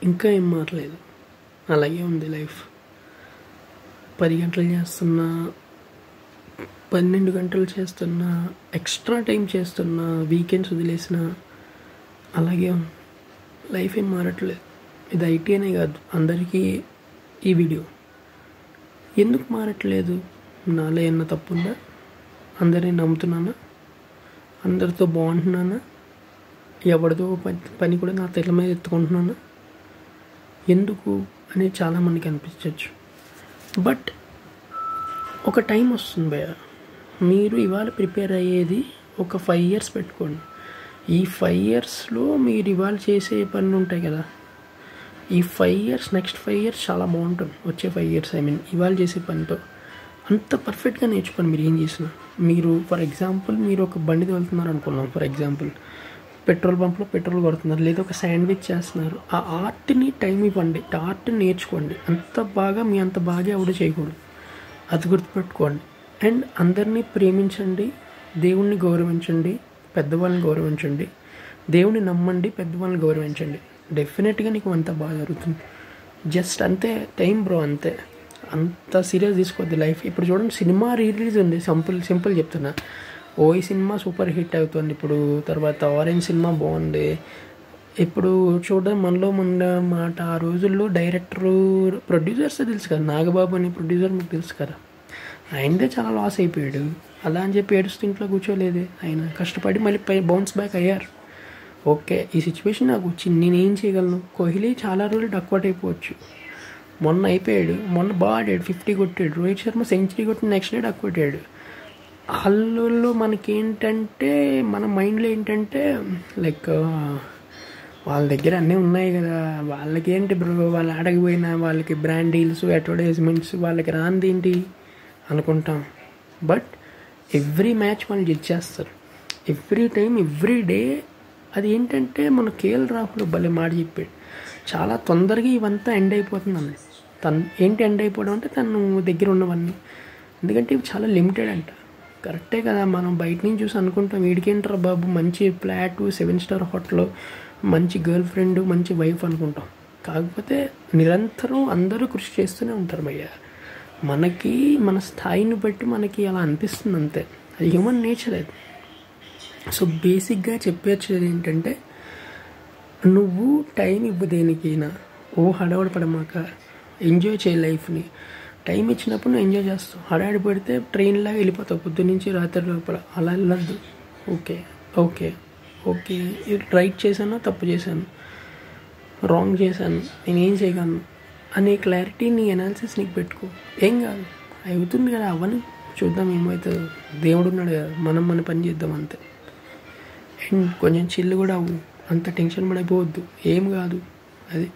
ఇంకా ఏం మారలేదు, అలాగే ఉంది లైఫ్. 10 గంటలు చేస్తున్నా, 12 గంటలు చేస్తున్నా, ఎక్స్ట్రా టైం చేస్తున్నా, వీకెండ్స్ వదిలేసిన అలాగే లైఫ్ ఏం మారట్లేదు. ఇది ఐటీ అనే కాదు, అందరికీ ఈ వీడియో. ఎందుకు మారట్లేదు? నాలో ఏమన్నా తప్పుందా? అందరినీ నమ్ముతున్నానా? అందరితో బాగుంటున్నానా? ఎవరితో పని కూడా నా తెల్ల మీద ఎత్తుకుంటున్నానా? ఎందుకు అని చాలామందికి అనిపించవచ్చు. బట్ ఒక టైం వస్తుంది భయ్య, మీరు ఇవాళ ప్రిపేర్ అయ్యేది ఒక 5 years పెట్టుకోండి. ఈ 5 yearsలో మీరు ఇవాళ చేసే పనులు ఉంటాయి కదా, ఈ 5 years, నెక్స్ట్ 5 years చాలా బాగుంటుంది. వచ్చే 5 years ఇవాళ చేసే పనితో అంత పర్ఫెక్ట్గా నేర్చుకోండి. మీరు ఏం చేసినా, మీరు ఫర్ ఎగ్జాంపుల్ మీరు ఒక బండి వెళ్తున్నారు అనుకున్నాం, ఫర్ ఎగ్జాంపుల్ పెట్రోల్ పంప్లో పెట్రోల్ కొడుతున్నారు, లేదా ఒక శాండ్విచ్ చేస్తున్నారు. ఆ ఆర్ట్ని టైం ఇవ్వండి, ఆర్ట్ని నేర్చుకోండి. అంత బాగా ఎవడు చేయకూడదు, అది గుర్తుపెట్టుకోండి. అండ్ అందరినీ ప్రేమించండి, దేవుణ్ణి గౌరవించండి, పెద్దవాళ్ళని గౌరవించండి, దేవుణ్ణి నమ్మండి, పెద్దవాళ్ళని గౌరవించండి. డెఫినెట్గా నీకు అంత బాగా జరుగుతుంది. జస్ట్ అంతే టైం బ్రో, అంతే. అంత సీరియస్ తీసుకోవద్దు లైఫ్. ఇప్పుడు చూడండి, సినిమా రిలీజ్ ఉంది, సింపుల్ చెప్తున్నా. ఓయి సినిమా సూపర్ హిట్ అవుతుంది ఇప్పుడు. తర్వాత ఆరెంజ్ సినిమా బాగుంది. ఇప్పుడు చూడండి, మనలో మాట ఆ రోజుల్లో డైరెక్టరు, ప్రొడ్యూసర్స్ తెలుసు కదా, నాగబాబు అని ప్రొడ్యూసర్ మీకు తెలుసు కదా, ఆయనదే చాలా లాస్ అయిపోయాడు. అలా అని చెప్పి ఏడుస్తూ ఇంట్లో కూర్చోలేదే, ఆయన కష్టపడి మళ్ళీ బౌన్స్ బ్యాక్ అయ్యారు. ఓకే, ఈ సిచ్యువేషన్ నాకు వచ్చింది, నేనేం చేయగలను? కోహ్లీ చాలా రోజులు డక్అవుట్ అయిపోవచ్చు, మొన్న అయిపోయాడు, మొన్న బాగా ఆడాడు, 50 కొట్టాడు. రోహిత్ శర్మ సెంచరీ కొట్టిన నెక్స్ట్ డే డక్అవుట్. హల్లుల్లో మనకేంటంటే, మన మైండ్లో ఏంటంటే లైక్ వాళ్ళ దగ్గర అన్నీ ఉన్నాయి కదా, వాళ్ళకి ఏంటి బ్రో, వాళ్ళు ఆడకపోయినా వాళ్ళకి బ్రాండ్ డీల్స్, అడ్వర్టైజ్మెంట్స్, వాళ్ళకి రాంది ఏంటి అనుకుంటాం. బట్ ఎవ్రీ మ్యాచ్ వాళ్ళు జడ్జ్ చేస్తారు, ఎవ్రీ టైం, ఎవ్రీ డే. అది ఏంటంటే మన కేఎల్ రాహుల్ భలే మాట చెప్పాడు, చాలా తొందరగా ఇవంతా ఎండ్ అయిపోతుంది అన్నది. ఏంటి ఎండ్ అయిపోవడం అంటే తను దగ్గర ఉన్నవన్నీ, ఎందుకంటే ఇవి చాలా లిమిటెడ్ అంట. కరెక్టే కదా, మనం బయట నుంచి చూసి అనుకుంటాం వీడికేంటారా బాబు, మంచి ఫ్లాట్, 7 star హోటల్, మంచి గర్ల్ ఫ్రెండ్, మంచి వైఫ్ అనుకుంటాం. కాకపోతే నిరంతరం అందరూ కృషి చేస్తూనే ఉంటారు భయ్య. మనకి మన స్థాయిని బట్టి మనకి అలా అనిపిస్తుంది, అంతే. అది హ్యూమన్ నేచర్ అది. సో బేసిక్గా చెప్పేది ఏంటంటే, నువ్వు టైం ఇవ్వు దేనికైనా, హడావుడి పడమాక, ఎంజాయ్ చేయి లైఫ్ని. టైం ఇచ్చినప్పుడు నువ్వు ఎంజాయ్ చేస్తావు. హడావుడి పడితే ట్రైన్లాగా వెళ్ళిపోతావు పొద్దున్నుంచి రాత్రి లోపల. అలా వెళ్ళద్దు. ఓకే రైట్ చేశాను, తప్పు చేశాను, రాంగ్ చేశాను, నేనేం చేయగలను అనే క్లారిటీ, నీ అనాలిసిస్ నీకు పెట్టుకో. ఏం కాదు, అవుతుంది కదా, అవ్వని చూద్దాం ఏమవుతుందో. దేవుడు ఉన్నాడు కదా, మనం మన పని చేద్దాం అంతే. అండ్ కొంచెం చిల్లు కూడా అవ్వు, అంత టెన్షన్ పడిపోవద్దు, ఏం కాదు అది.